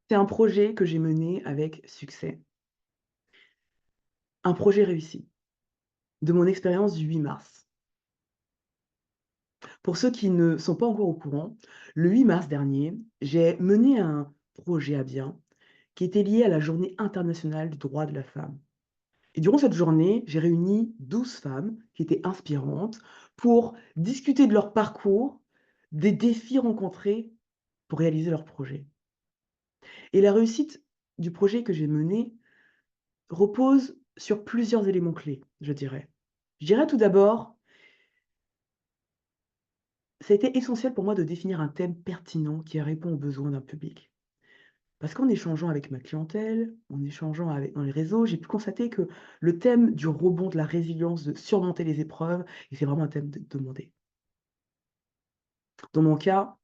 C'est un projet que j'ai mené avec succès. Un projet réussi, de mon expérience du 8 mars. Pour ceux qui ne sont pas encore au courant, le 8 mars dernier, j'ai mené un projet à bien qui était lié à la Journée internationale du droit de la femme. Et durant cette journée, j'ai réuni 12 femmes qui étaient inspirantes pour discuter de leur parcours, des défis rencontrés pour réaliser leur projet. Et la réussite du projet que j'ai mené repose sur plusieurs éléments clés, je dirais. Je dirais tout d'abord, ça a été essentiel pour moi de définir un thème pertinent qui répond aux besoins d'un public. Parce qu'en échangeant avec ma clientèle, en échangeant avec dans les réseaux, j'ai pu constater que le thème du rebond, de la résilience, de surmonter les épreuves, et c'est vraiment un thème demandé. Dans mon cas,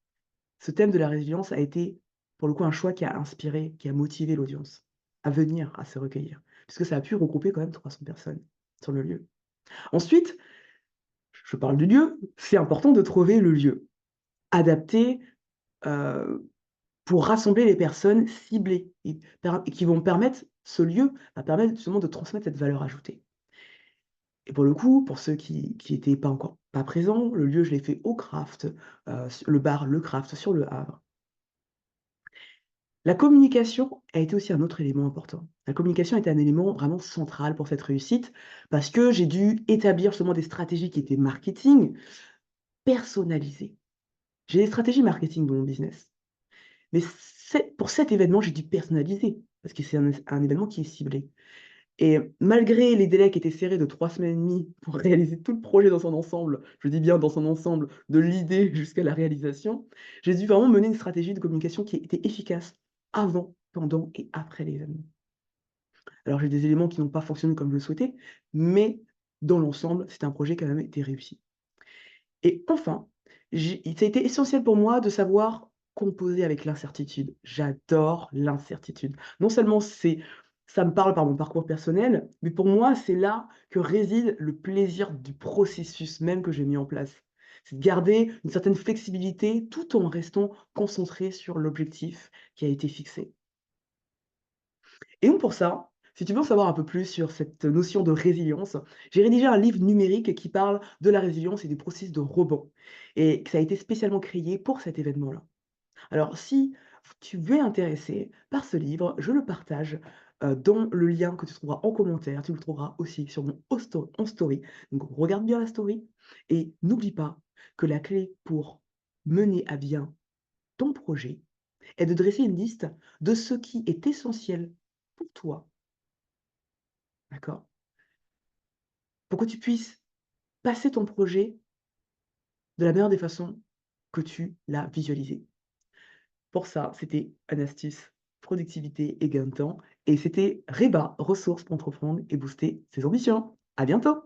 ce thème de la résilience a été, pour le coup, un choix qui a inspiré, qui a motivé l'audience à venir, à se recueillir, puisque ça a pu regrouper quand même 300 personnes sur le lieu. Ensuite, je parle du lieu, c'est important de trouver le lieu adapté, heu, pour rassembler les personnes ciblées et qui vont permettre ce lieu va permettre justement de transmettre cette valeur ajoutée. Et pour le coup, pour ceux qui étaient pas encore pas présents, le lieu, je l'ai fait au Craft, s le bar Le Craft sur Le Havre. La communication a été aussi un autre élément important. La communication était un élément vraiment central pour cette réussite parce que j'ai dû établir justement des stratégies qui étaient marketing, personnalisées. J'ai des stratégies marketing dans mon business. Mais pour cet événement, j'ai dû personnaliser parce que c'est un événement qui est ciblé et malgré les délais qui étaient serrés de 3 semaines et demie pour réaliser tout le projet dans son ensemble, je dis bien dans son ensemble, de l'idée jusqu'à la réalisation, j'ai dû vraiment mener une stratégie de communication qui était efficace avant, pendant et après l'événement. Alors j'ai des éléments qui n'ont pas fonctionné comme je le souhaitais, mais dans l'ensemble, c'est un projet qui a quand même été réussi. Et enfin, ça a été essentiel pour moi de savoir composer avec l'incertitude. J'adore l'incertitude. Non seulement ça me parle par mon parcours personnel, mais pour moi, c'est là que réside le plaisir du processus même que j'ai mis en place. C'est de garder une certaine flexibilité tout en restant concentré sur l'objectif qui a été fixé. Et donc pour ça, si tu veux en savoir un peu plus sur cette notion de résilience, j'ai rédigé un livre numérique qui parle de la résilience et du processus de rebond et que ça a été spécialement créé pour cet événement-là. Alors si tu es intéressé par ce livre, je le partage, dans le lien que tu trouveras en commentaire. Tu le trouveras aussi sur mon en story. Donc regarde bien la story et n'oublie pas que la clé pour mener à bien ton projet est de dresser une liste de ce qui est essentiel pour toi, d'accord? Pour que tu puisses passer ton projet de la meilleure des façons que tu l'as visualisé. Pour ça, c'était une astuce productivité et gain de temps et c'était Reba, ressources pour entreprendre et booster ses ambitions. À bientôt!